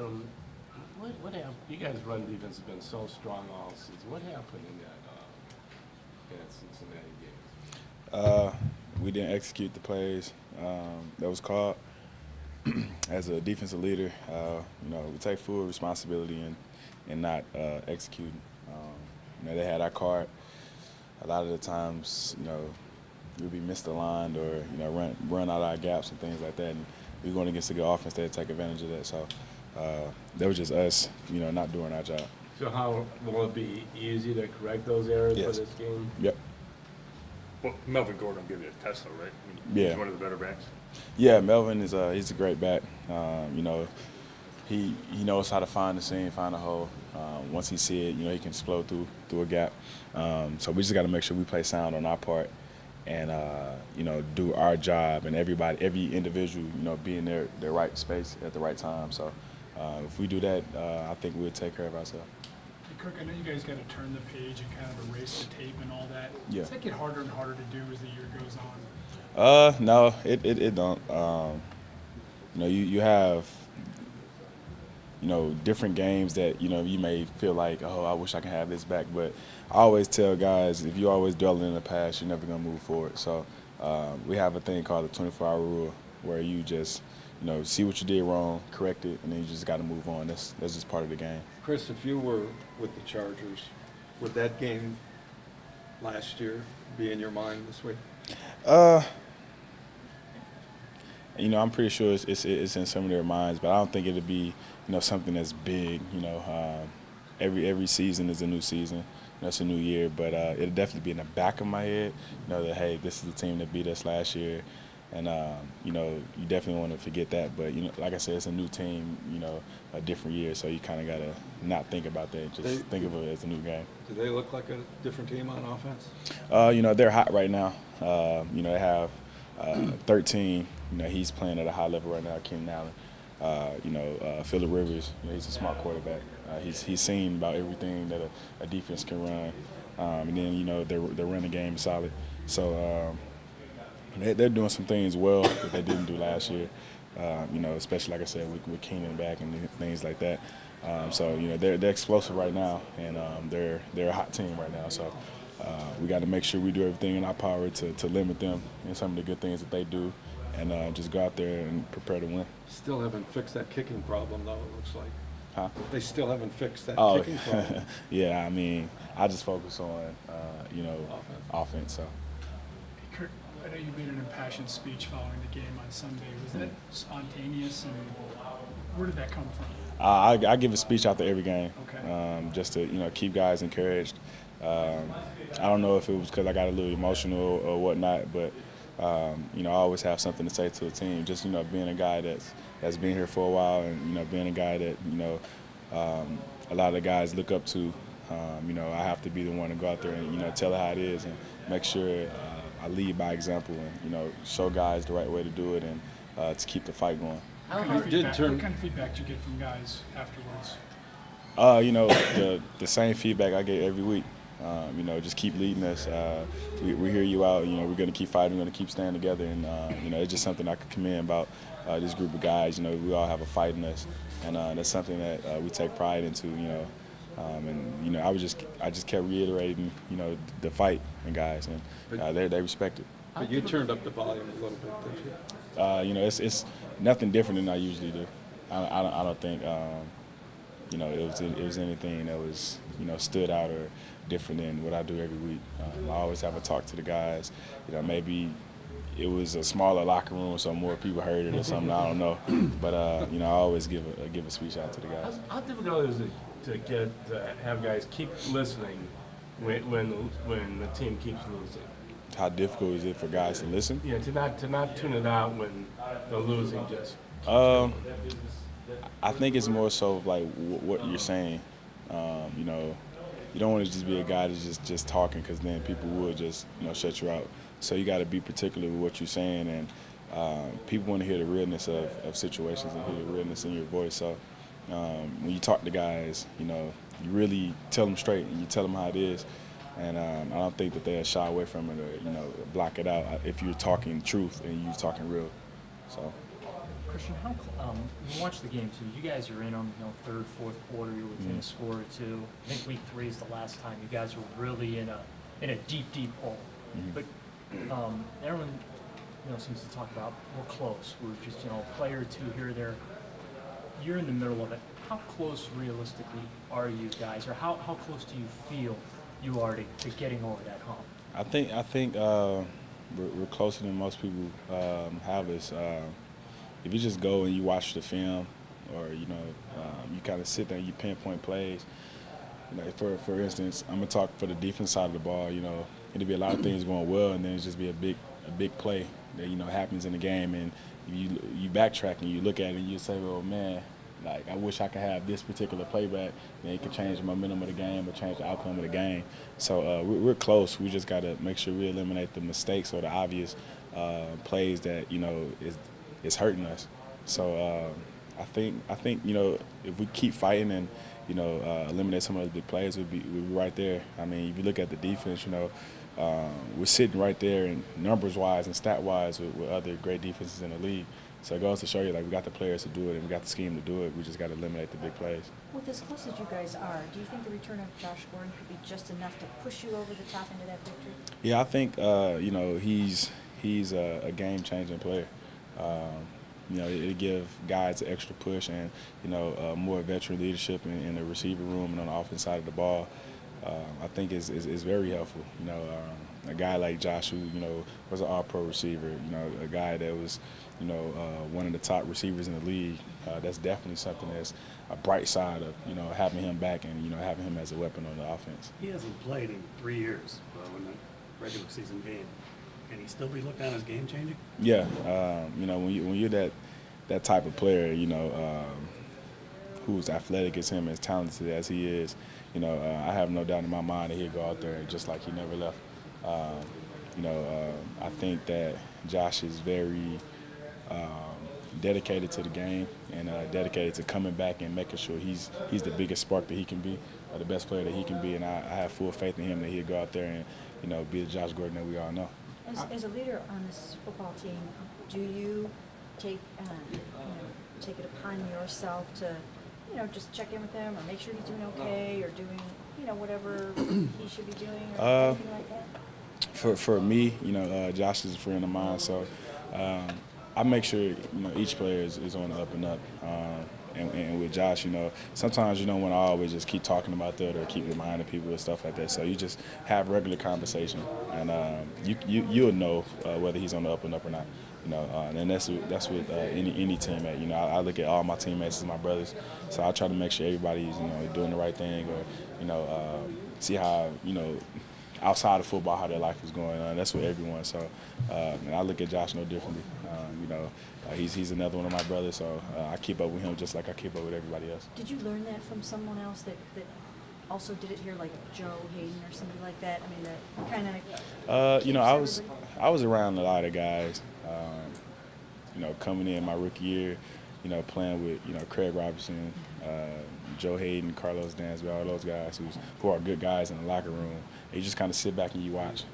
what happened? You guys' run defense has been so strong all season. What happened in that Cincinnati game? We didn't execute the plays that was called. As a defensive leader, we take full responsibility in not executing. They had our card. A lot of the times, we'd be misaligned or run out our gaps and things like that. And we're going against a good offense that take advantage of that. So that was just us, not doing our job. So how will it be easy to correct those errors for this game? Yep. Well, Melvin Gordon will give you a test, though, right? Yeah. He's one of the better backs. Yeah, Melvin is he's a great back. He knows how to find the seam, find a hole. Once he see it, he can explode through a gap. So we just got to make sure we play sound on our part and do our job, and every individual, be in their right space at the right time. So if we do that, I think we'll take care of ourselves. Hey, Kirk, I know you guys got to turn the page and kind of erase the tape and all that. Yeah. Does that get harder and harder to do as the year goes on? No, it don't. You have different games that you may feel like, oh, I wish I could have this back. But I always tell guys, if you always dwelling in the past, you're never gonna move forward. So we have a thing called the 24-hour rule, where you just see what you did wrong, correct it, and then you just got to move on. That's just part of the game. Chris, if you were with the Chargers, would that game last year be in your mind this week? I'm pretty sure it's in some of their minds, but I don't think it'd be something that's big. Every season is a new season. It's a new year, but it'll definitely be in the back of my head. That hey, this is the team that beat us last year, and you definitely want to forget that. But like I said, it's a new team. A different year, so you kind of gotta not think about that. Just think of it as a new game. Do they look like a different team on offense? They're hot right now. They have 13. He's playing at a high level right now. Keenan Allen. Phillip Rivers. He's a smart quarterback. He's seen about everything that a defense can run. And then their running game is solid. So they're doing some things well that they didn't do last year. Especially like I said with Keenan back and things like that. So they're explosive right now, and they're a hot team right now. So we got to make sure we do everything in our power to limit them and some of the good things that they do, and just go out there and prepare to win. Still haven't fixed that kicking problem, though, it looks like. Huh? They still haven't fixed that kicking problem. Yeah, I just focus on, offense. So. Hey, Kirk, I know you made an impassioned speech following the game on Sunday. Was that spontaneous, and where did that come from? I give a speech after every game, Okay. just to keep guys encouraged. I don't know if it was because I got a little emotional or whatnot, but I always have something to say to the team. Just being a guy that's been here for a while, and being a guy that a lot of the guys look up to. I have to be the one to go out there and tell it how it is and make sure I lead by example and show guys the right way to do it and to keep the fight going. What kind of feedback did you get from guys afterwards? The same feedback I get every week. Just keep leading us. We hear you out. We're going to keep fighting. We're going to keep standing together. And, it's just something I could commend about this group of guys. We all have a fight in us. And that's something that we take pride into, I just kept reiterating, the fight and guys. And they respect it. But you turned up the volume a little bit, didn't you? It's nothing different than I usually do. I don't think, it was anything that was, stood out or different than what I do every week. I always have a talk to the guys. Maybe it was a smaller locker room, so more people heard it or something. I don't know. But I always give a speech out to the guys. How difficult is it to have guys keep listening when the team keeps losing? How difficult is it for guys to listen? Yeah, to not tune it out when they're losing. Just. I think it's more so like what you're saying. You don't want to just be a guy that's just talking, because then people will just shut you out. So you got to be particular with what you're saying, and people want to hear the realness of situations and hear the realness in your voice. So when you talk to guys, you really tell them straight and you tell them how it is. And I don't think that they'll shy away from it or block it out if you're talking truth and you're talking real. So. Christian, you watch the game too. You guys are in on third, fourth quarter. You're within a score or two. I think week 3 is the last time you guys were really in a deep hole. But everyone seems to talk about we're close. We're just a player or two here or there. You're in the middle of it. How close realistically are you guys, or how close do you feel you are to getting over that hump? I think we're closer than most people have us. If you just go and you watch the film, or you kind of sit there and you pinpoint plays. For instance, I'm gonna talk for the defense side of the ball. It'll be a lot of things going well, and then it's just be a big play that happens in the game, and you backtrack and you look at it and you say, well, man, like I wish I could have this particular playback. It could change the momentum of the game or change the outcome of the game. So we're close. We just got to make sure we eliminate the mistakes or the obvious plays that is hurting us. So I think if we keep fighting and eliminate some of those big plays, we'll be right there. I mean, if you look at the defense, we're sitting right there in numbers-wise and stat-wise with other great defenses in the league. So it goes to show you, we got the players to do it and we got the scheme to do it. We just got to eliminate the big plays. With as close as you guys are, do you think the return of Josh Gordon could be just enough to push you over the top into that victory? Yeah, I think he's a game-changing player. It'll give guys an extra push and more veteran leadership in the receiver room and on the offense side of the ball. I think is very helpful. A guy like Josh, who was an All-Pro receiver, a guy that was one of the top receivers in the league. That's definitely something that's a bright side of having him back and having him as a weapon on the offense. He hasn't played in 3 years in the regular season game. Can he still be looked at as game changing? Yeah, when you're that type of player, who's athletic as him, as talented as he is, I have no doubt in my mind that he'll go out there just like he never left. I think that Josh is very dedicated to the game and dedicated to coming back and making sure he's the biggest spark that he can be, the best player that he can be, and I have full faith in him that he'll go out there and be the Josh Gordon that we all know. As a leader on this football team, do you take it upon yourself to just check in with him or make sure he's doing okay or doing whatever he should be doing or anything like that? For me, Josh is a friend of mine, so I make sure each player is on the up and up. And with Josh, sometimes you don't want to always just keep talking about that or keep reminding people and stuff like that. So you just have regular conversation, and you'll know whether he's on the up and up or not. And that's with any teammate. I look at all my teammates as my brothers, so I try to make sure everybody's doing the right thing, or see how outside of football how their life is going on. That's with everyone. So and I look at Josh no differently. He's another one of my brothers, so I keep up with him just like I keep up with everybody else. Did you learn that from someone else that also did it here, like Joe Hayden or somebody like that? I mean, that kind of. I was around a lot of guys. Coming in my rookie year, playing with Craig Robertson, Joe Hayden, Carlos Dansby, all those guys who are good guys in the locker room. You just kind of sit back and you watch,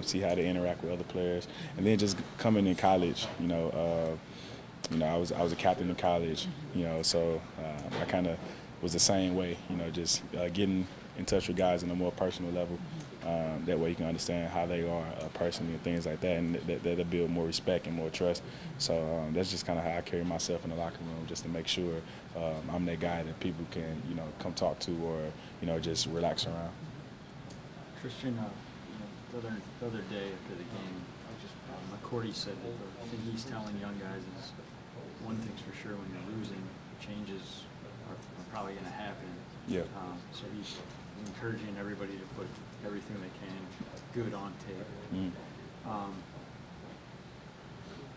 see how they interact with other players, and then just coming in college, I was a captain in college, so I kind of was the same way, just getting in touch with guys on a more personal level. That way you can understand how they are personally and things like that, and that'll build more respect and more trust. So that's just kind of how I carry myself in the locker room, just to make sure I'm that guy that people can, come talk to or, just relax around. Christian, the other day after the game, McCourty said that the thing he's telling young guys is one thing's for sure, when you're losing, changes are probably going to happen. Yeah. So he's encouraging everybody to put everything they can good on tape.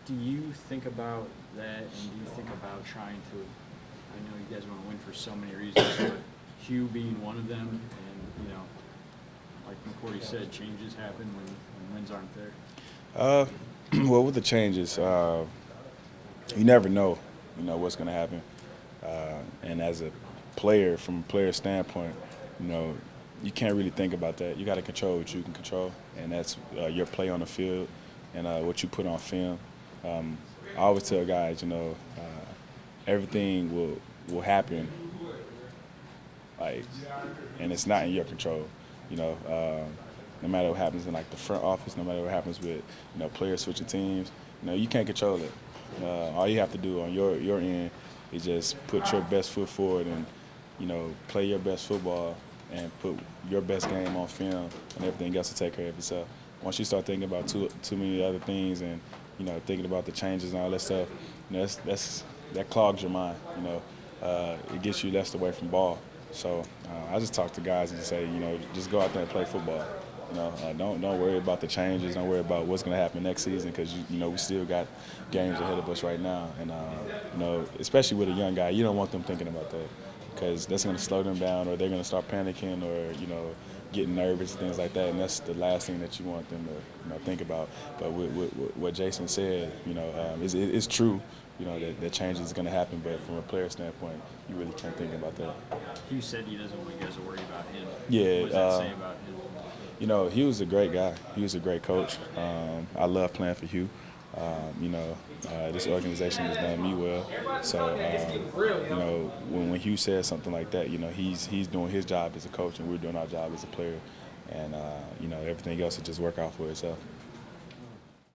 Do you think about that, and do you think about trying to, I know you guys want to win for so many reasons, but Hugh being one of them, and like McCourty said, changes happen when wins aren't there? Well, with the changes, you never know, what's going to happen. And as a player, from a player standpoint, you can't really think about that. You got to control what you can control, and that's your play on the field and what you put on film. I always tell guys, you know, everything will happen, like, and it's not in your control. You know, no matter what happens in like the front office, no matter what happens with, you know, players switching teams, you know, you can't control it. All you have to do on your end is just put your best foot forward and, you know, play your best football and put your best game on film, and everything else will take care of itself. Once you start thinking about too many other things and, you know, thinking about the changes and all that stuff, you know, that clogs your mind. You know, it gets you less away from ball. So I just talk to guys and say, you know, just go out there and play football. You know, don't worry about the changes. Don't worry about what's going to happen next season, because you know we still got games ahead of us right now. And you know, especially with a young guy, you don't want them thinking about that, because that's going to slow them down, or they're going to start panicking, or, you know, getting nervous and things like that. And that's the last thing that you want them to, you know, think about. But with what Jason said, you know, it's true. You know, that change is going to happen, but from a player standpoint, you really can't think about that. Hugh said he doesn't want you guys to worry about him. Yeah. What does that say about him? You know, he was a great guy. He was a great coach. I love playing for Hugh. You know, this organization has done me well. So, you know, when Hugh says something like that, you know, he's doing his job as a coach, and we're doing our job as a player. And, you know, everything else will just work out for itself.